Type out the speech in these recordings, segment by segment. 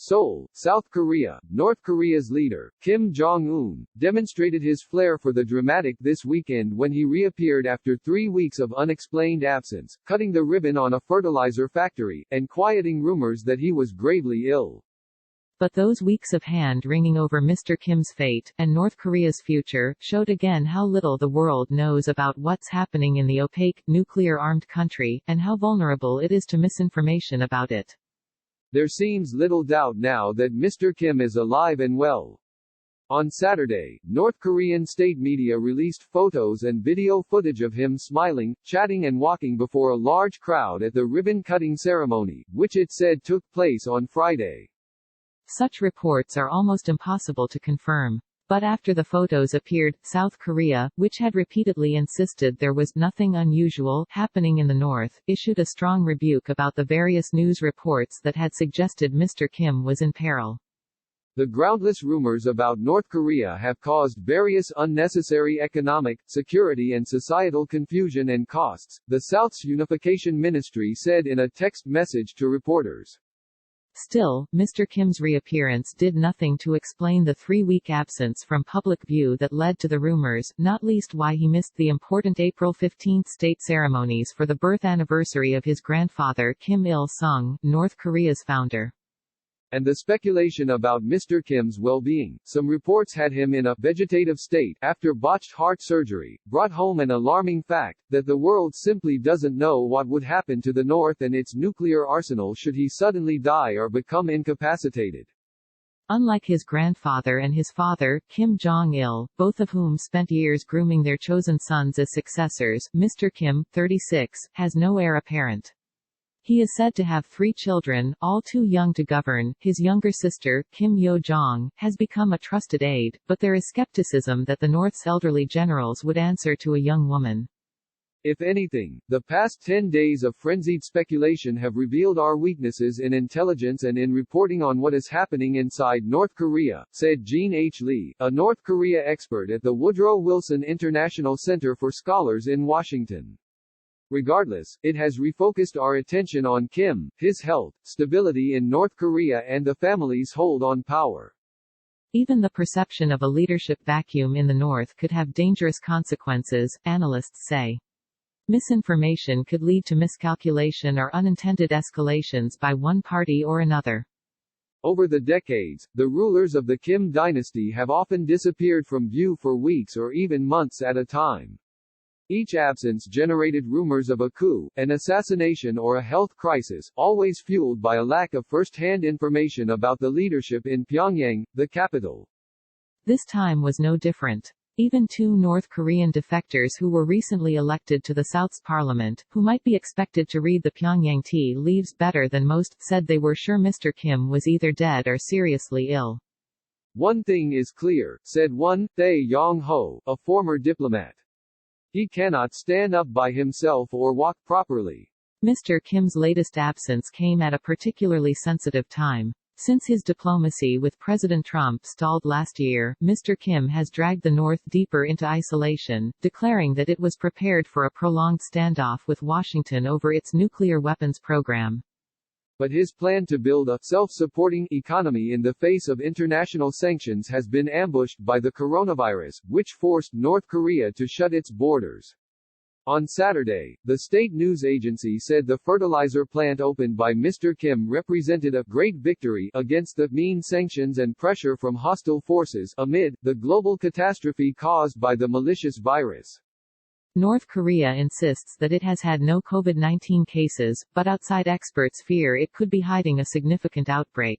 Seoul, South Korea. North Korea's leader, Kim Jong-un, demonstrated his flair for the dramatic this weekend when he reappeared after 3 weeks of unexplained absence, cutting the ribbon on a fertilizer factory, and quieting rumors that he was gravely ill. But those weeks of hand-wringing over Mr. Kim's fate, and North Korea's future, showed again how little the world knows about what's happening in the opaque, nuclear-armed country, and how vulnerable it is to misinformation about it. There seems little doubt now that Mr. Kim is alive and well. On Saturday, North Korean state media released photos and video footage of him smiling, chatting and walking before a large crowd at the ribbon-cutting ceremony, which it said took place on Friday. Such reports are almost impossible to confirm. But after the photos appeared, South Korea, which had repeatedly insisted there was nothing unusual happening in the north, issued a strong rebuke about the various news reports that had suggested Mr. Kim was in peril. The groundless rumors about North Korea have caused various unnecessary economic, security and societal confusion and costs, the South's Unification Ministry said in a text message to reporters. Still, Mr. Kim's reappearance did nothing to explain the 3-week absence from public view that led to the rumors, not least why he missed the important April 15 state ceremonies for the birth anniversary of his grandfather Kim Il-sung, North Korea's founder. And the speculation about Mr. Kim's well-being. Some reports had him in a vegetative state after botched heart surgery, brought home an alarming fact, that the world simply doesn't know what would happen to the North and its nuclear arsenal should he suddenly die or become incapacitated. Unlike his grandfather and his father, Kim Jong-il, both of whom spent years grooming their chosen sons as successors, Mr. Kim, 36, has no heir apparent. He is said to have 3 children, all too young to govern. His younger sister, Kim Yo-jong, has become a trusted aide, but there is skepticism that the North's elderly generals would answer to a young woman. If anything, the past 10 days of frenzied speculation have revealed our weaknesses in intelligence and in reporting on what is happening inside North Korea, said Jean H. Lee, a North Korea expert at the Woodrow Wilson International Center for Scholars in Washington. Regardless, it has refocused our attention on Kim, his health, stability in North Korea and the family's hold on power. Even the perception of a leadership vacuum in the North could have dangerous consequences, analysts say. Misinformation could lead to miscalculation or unintended escalations by one party or another. Over the decades, the rulers of the Kim dynasty have often disappeared from view for weeks or even months at a time. Each absence generated rumors of a coup, an assassination or a health crisis, always fueled by a lack of first-hand information about the leadership in Pyongyang, the capital. This time was no different. Even 2 North Korean defectors who were recently elected to the South's parliament, who might be expected to read the Pyongyang tea leaves better than most, said they were sure Mr. Kim was either dead or seriously ill. One thing is clear, said one, Tae Yong-ho, a former diplomat. He cannot stand up by himself or walk properly. Mr. Kim's latest absence came at a particularly sensitive time. Since his diplomacy with President Trump stalled last year, Mr. Kim has dragged the North deeper into isolation, declaring that it was prepared for a prolonged standoff with Washington over its nuclear weapons program. But his plan to build a self-supporting economy in the face of international sanctions has been ambushed by the coronavirus, which forced North Korea to shut its borders. On Saturday, the state news agency said the fertilizer plant opened by Mr. Kim represented a great victory against the mean sanctions and pressure from hostile forces amid the global catastrophe caused by the malicious virus. North Korea insists that it has had no COVID-19 cases, but outside experts fear it could be hiding a significant outbreak.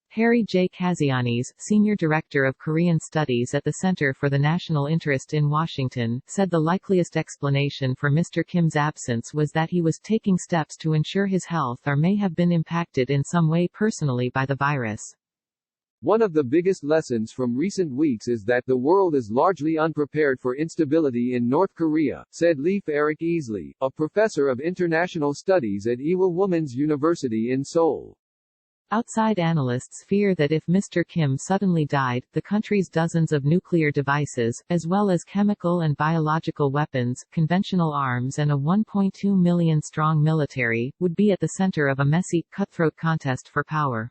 Harry J. Kazianis, Senior Director of Korean Studies at the Center for the National Interest in Washington, said the likeliest explanation for Mr. Kim's absence was that he was taking steps to ensure his health or may have been impacted in some way personally by the virus. One of the biggest lessons from recent weeks is that the world is largely unprepared for instability in North Korea, said Leif Eric Easley, a professor of international studies at Ewha Women's University in Seoul. Outside analysts fear that if Mr. Kim suddenly died, the country's dozens of nuclear devices, as well as chemical and biological weapons, conventional arms and a 1.2 million strong military, would be at the center of a messy, cutthroat contest for power.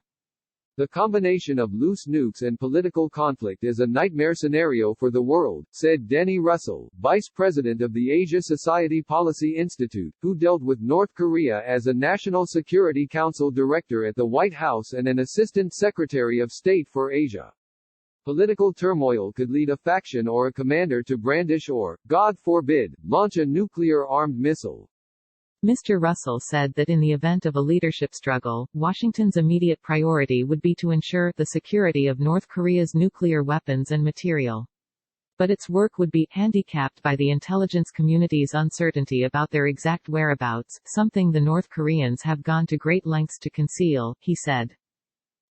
The combination of loose nukes and political conflict is a nightmare scenario for the world, said Denny Russell, vice president of the Asia Society Policy Institute, who dealt with North Korea as a National Security Council director at the White House and an assistant secretary of state for Asia. Political turmoil could lead a faction or a commander to brandish or, God forbid, launch a nuclear-armed missile. Mr. Russell said that in the event of a leadership struggle, Washington's immediate priority would be to ensure the security of North Korea's nuclear weapons and material. But its work would be handicapped by the intelligence community's uncertainty about their exact whereabouts, something the North Koreans have gone to great lengths to conceal, he said.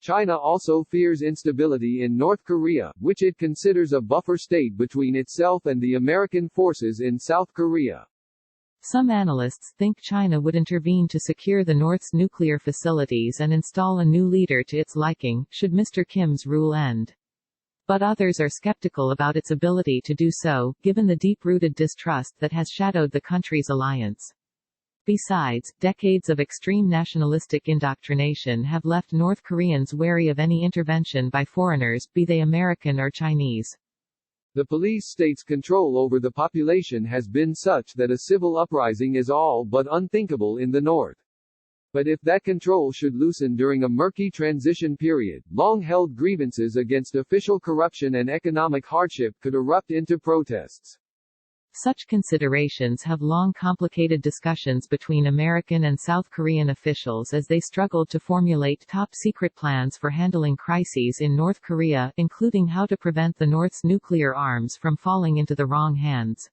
China also fears instability in North Korea, which it considers a buffer state between itself and the American forces in South Korea. Some analysts think China would intervene to secure the North's nuclear facilities and install a new leader to its liking, should Mr. Kim's rule end. But others are skeptical about its ability to do so, given the deep-rooted distrust that has shadowed the country's alliance. Besides, decades of extreme nationalistic indoctrination have left North Koreans wary of any intervention by foreigners, be they American or Chinese. The police state's control over the population has been such that a civil uprising is all but unthinkable in the north. But if that control should loosen during a murky transition period, long-held grievances against official corruption and economic hardship could erupt into protests. Such considerations have long complicated discussions between American and South Korean officials as they struggled to formulate top-secret plans for handling crises in North Korea, including how to prevent the North's nuclear arms from falling into the wrong hands.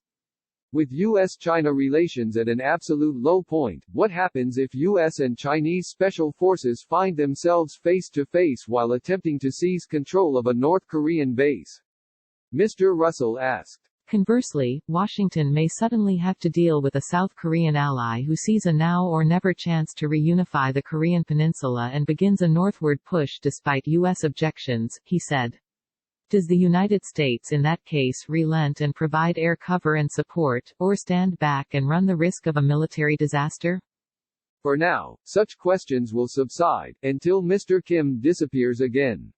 With U.S.-China relations at an absolute low point, what happens if U.S. and Chinese special forces find themselves face-to-face while attempting to seize control of a North Korean base? Mr. Russell asked. Conversely, Washington may suddenly have to deal with a South Korean ally who sees a now-or-never chance to reunify the Korean peninsula and begins a northward push despite U.S. objections, he said. Does the United States in that case relent and provide air cover and support, or stand back and run the risk of a military disaster? For now, such questions will subside, until Mr. Kim disappears again.